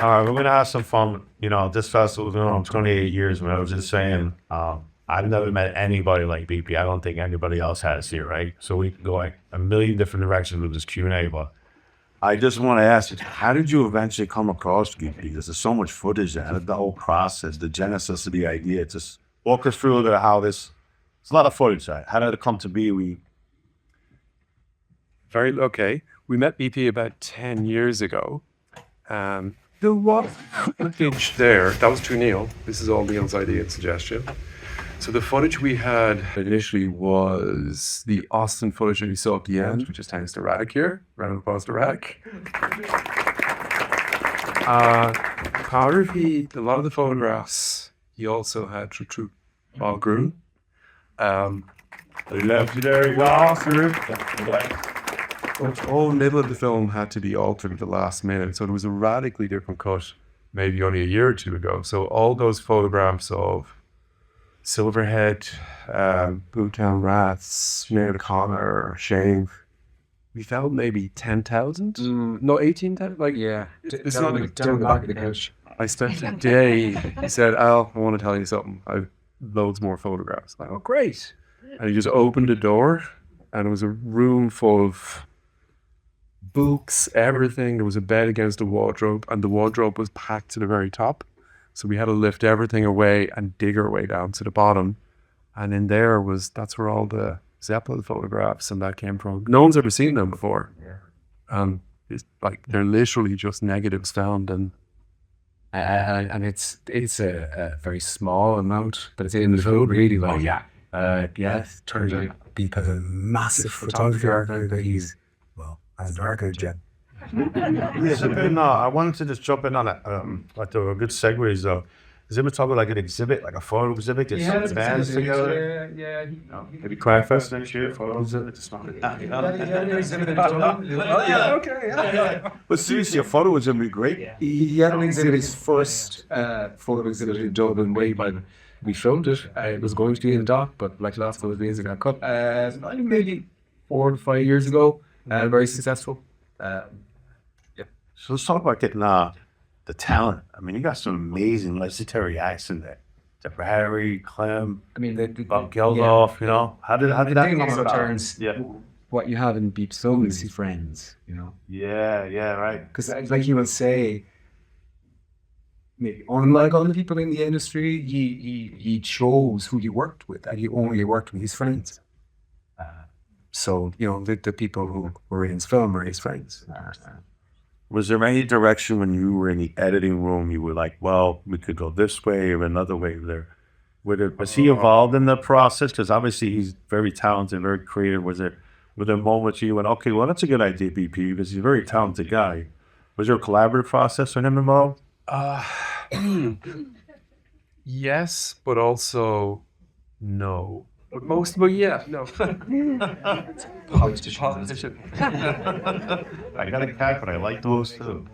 All right, we're gonna have some fun. This festival's been on 28 years, but I was just saying, I've never met anybody like BP. I don't think anybody else has here, right? So we can go like a million different directions with this Q&A, but I just want to ask you, how did you eventually come across BP? Because there's so much footage there, the whole process, the genesis of the idea. Just walk us through how this, it's a lot of footage, right? How did it come to be? Okay. We met BP about 10 years ago. There was footage there. That was through Neil. This is all Neil's idea and suggestion. So the footage we had initially was the Austin footage that we saw at the end, which is thanks to Radek here. Round of applause to Radek. Photography, a lot of the photographs he also had through Paul Grew. Legendary Oscar. All middle of the film had to be altered at the last minute, so it was a radically different cut maybe only a year or two ago. So all those photographs of Silverhead, Boomtown Rats, Sinead O'Connor, Shave, we found maybe 10,000? No, 18,000? It's not like down the back of the couch. I spent a day, he said, Al, I want to tell you something. I've loads more photographs. I'm like, oh, great. And he just opened a door, and it was a room full of books, everything. There was a bed against a wardrobe, and the wardrobe was packed to the very top. So we had to lift everything away and dig our way down to the bottom. And in there that's where all the Zeppelin photographs and that came from. No one's ever seen them before. It's like they're literally just negatives found, and it's a very small amount, but it's in the film really well. It turns out because a massive photography archive that he's as an archive Jen. I wanted to just jump in on it. Like there were good segues though. Is it talk about like an exhibit, like a photo exhibit? Get some bands together. Maybe CraicFest next year. Photo exhibit. It's not. But seriously, a photo exhibit would be great. He had an exhibit, his first photo exhibit in Dublin way back. We filmed it. It was going to be in the dock, but like lots of those days it got cut. Maybe 4 to 5 years ago. Very successful. So let's talk about getting the talent. I mean, you got some amazing legendary acts in there. Jeff Harry, Clem, Bob Geldof, How did that come about? Terence, what you have in Beep's film is his friends, Yeah, right. Because like he will say, maybe unlike other people in the industry, he chose who he worked with, and he only worked with his friends. So, the people who were in his film were his friends. Was there any direction when you were in the editing room you were like, well, we could go this way or another way there? Was he involved in the process? Because obviously he's very talented, very creative. Were there moments you went, okay, well, that's a good idea, BP, because he's a very talented guy. Was there a collaborative process for him involved? Yes, but also no. But yeah, no. Politician. I got a cat, but I like those too.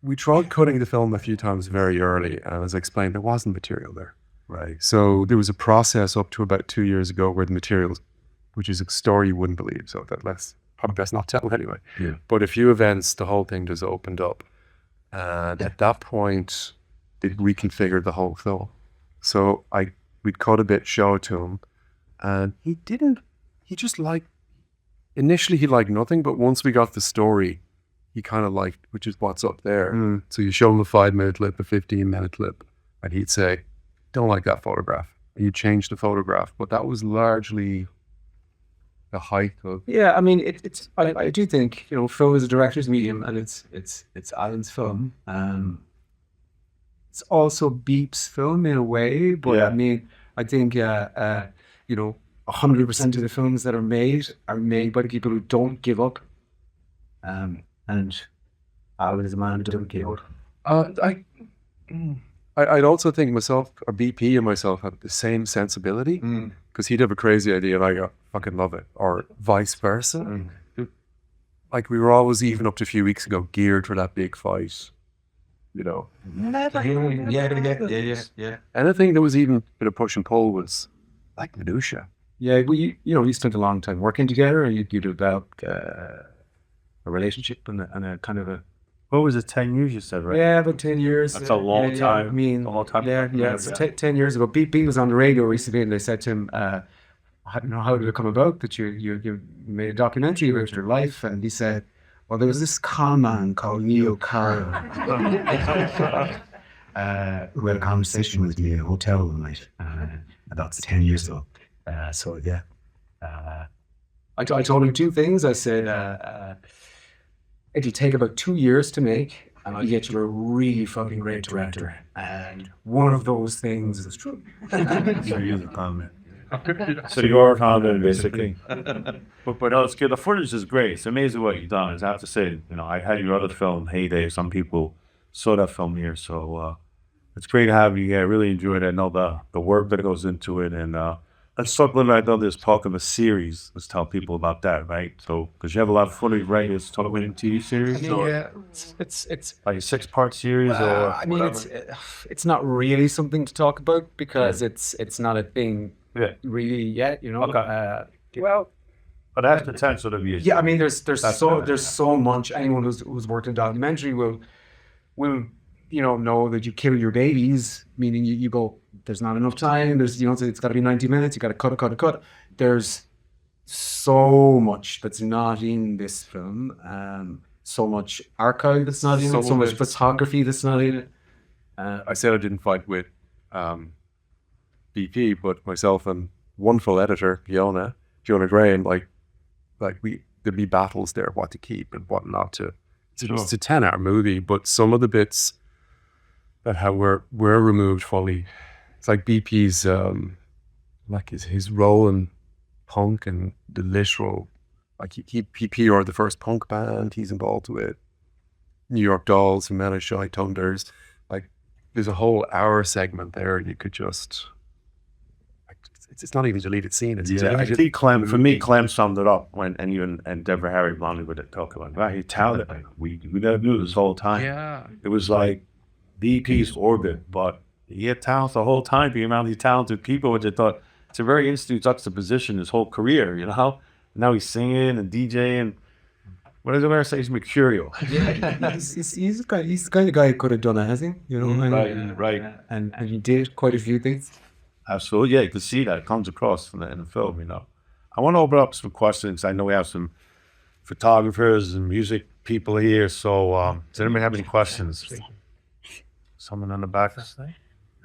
We tried cutting the film a few times very early, and as I explained, there wasn't material there. Right. So there was a process up to about 2 years ago where the material, which is a story you wouldn't believe, so probably best not tell anyway. Yeah. But a few events, the whole thing just opened up. And at that point, they reconfigured the whole film. So we'd cut a bit, show it to him, and initially he liked nothing, but once we got the story, he kind of liked, which is what's up there. So you show him a 5-minute clip, a 15-minute clip, and he'd say, don't like that photograph. And you'd change the photograph, but that was largely the height of... Yeah, I mean, I do think, film is a director's medium, and it's Alan's film. It's also Beep's film in a way, but I mean, I think 100% of the films that are made by the people who don't give up. And Alan is a man who doesn't give up. I'd also think myself, or BP and myself, have the same sensibility, because he'd have a crazy idea and I go, fucking love it, or vice versa. Like we were always, even up to a few weeks ago, geared for that big fight. Yeah. Anything that was even a bit of push and pull was like minutia. Yeah, well, you spent a long time working together, and you developed relationship and a kind of a What was it, 10 years you said, right? yeah, about 10 years. That's a long time. I mean, A long time. yeah. So 10 years ago, BP was on the radio recently, and they said to him, I don't know, how did it come about that you made a documentary about your life? And he said, well, there was this con man called Neil Carver who had a conversation with me in a hotel one night about 10 years ago. So yeah, I told him two things. I said, it'll take about 2 years to make, and I'll get you a really fucking great director. And one of those things is true. So you're the comment. So you're a comment, basically. But no, it's good. The footage is great. It's amazing what you've done. As I have to say, I had your other film, Heyday. Some people saw that film here, so it's great to have you here. I really enjoyed it. I know the work that goes into it, and let's talk a little bit about this talk of a series. Let's tell people about that, right? So, because you have a lot of footage, right? It's talk about a TV series. Yeah, it's Like a 6-part series, or I mean, it's not really something to talk about because it's not a thing really yet, Okay. Well, but it has potential to be. yeah, I mean, there's so much. Anyone who's worked in documentary will know that you kill your babies, meaning you go, there's not enough time. There's it's got to be 90 minutes. You got to cut. There's so much that's not in this film. So much archive that's not in it. So much photography that's not in it. I said I didn't fight with BP, but myself and wonderful editor Fiona Graham, there'd be battles there, what to keep and what not to. It's a 10-hour movie, but some of the bits that were removed fully. It's like BP's his role in punk and the literal, like he PR'd the first punk band. He's involved with New York Dolls and Men of Shy Thunders. Like there's a whole hour segment there. You could just. It's not even deleted scene. I think Clem summed it up when and Deborah Harry Blondie would talk about, wow, he's talented. Like, we never knew this whole time. Yeah. It was like BP's orbit, but he had talent the whole time, being around these talented people, which I thought it's a very interesting juxtaposition his whole career, Now he's singing and DJing. What is it when I say he's mercurial? Yeah, he's the kind of guy who could have done anything, Right. And he did quite a few things. Absolutely, yeah, you can see that. It comes across in the film, I want to open up some questions. I know we have some photographers and music people here, so does anybody have any questions? Someone on the back?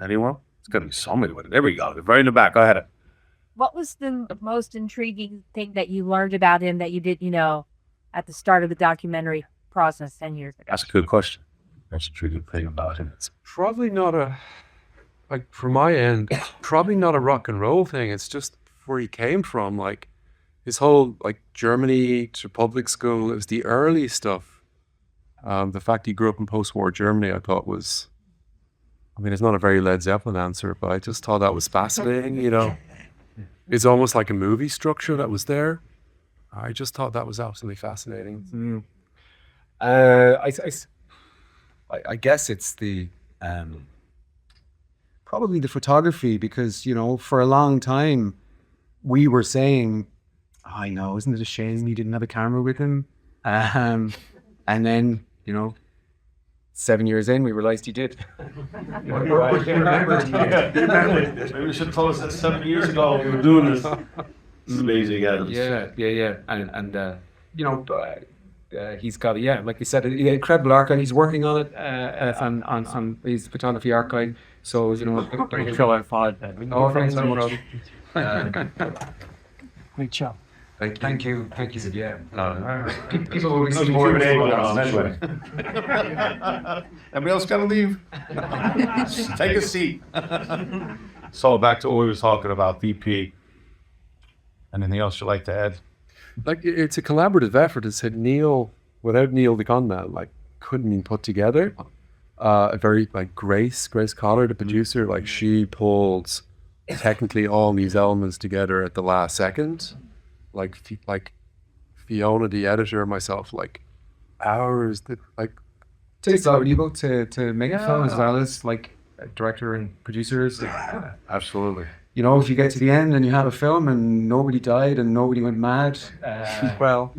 Anyone? It's got to be somebody with it. There we go. Right in the back. Go ahead. What was the most intriguing thing that you learned about him that you did, at the start of the documentary process 10 years ago? That's a good question. That's a intriguing thing about him. It's probably not from my end, probably not a rock and roll thing. It's just where he came from. Like his whole Germany to public school. It was the early stuff. The fact he grew up in post-war Germany, I thought was. I mean, it's not a very Led Zeppelin answer, but I just thought that was fascinating. It's almost like a movie structure that was there. I just thought that was absolutely fascinating. I guess it's the probably the photography, because for a long time we were saying, I know, isn't it a shame he didn't have a camera with him? And then 7 years in, we realized he did. Maybe we should tell us that 7 years ago we were doing this. It's amazing, Yeah. And he's got like you said, an incredible archive. He's working on it on his photography archive. So fill out file. Thanks very much. Great job. Thank you. Yeah. People will be more anyway. Everybody else got to leave. Take a seat. So back to what we were talking about, VP. Anything else you'd like to add? It's a collaborative effort. It's said without Neil the conman, couldn't be put together. A very Grace Collar, the producer, she pulled technically all these elements together at the last second. Like Fiona, the editor, myself, hours that takes a lot when you go to make a film as well as director and producers. Absolutely. you know, if you get to the end and you have a film and nobody died and nobody went mad, Well,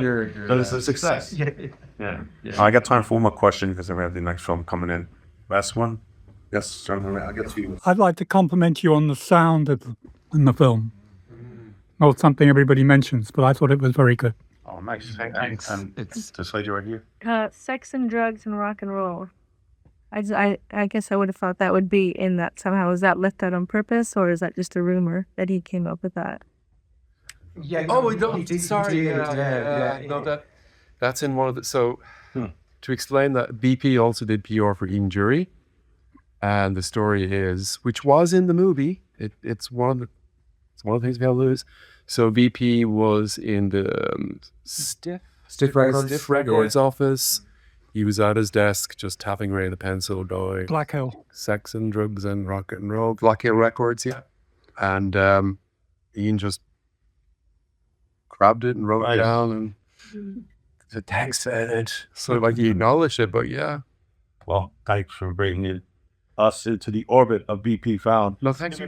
you're But it's a success. yeah. I got time for one more question because we have the next film coming in. Last one. Yes, John, I'll get to you. I'd like to compliment you on the sound in the film. Not something everybody mentions, but I thought it was very good. Oh, nice. Thanks. And it's this lady right here. Sex and drugs and rock and roll. I guess I would have thought that would be in that somehow. Is that left out on purpose, or is that just a rumor that he came up with that? Yeah. oh, we he don't. did- Sorry, he did, yeah. No, that's in one of the. So, to explain that, BP also did PR for Ian Jury, and the story is, which was in the movie. It's one of the things we have to lose. So BP was in the Stiff Records. office. He was at his desk just tapping away the pencil, going Black Hill. sex and drugs and rock and roll. Black Hill Records, yeah. And Ian just grabbed it and wrote it down, and the text in it. So like he acknowledged it, but yeah. Well, thanks for bringing us into the orbit of BP Found. No, thanks for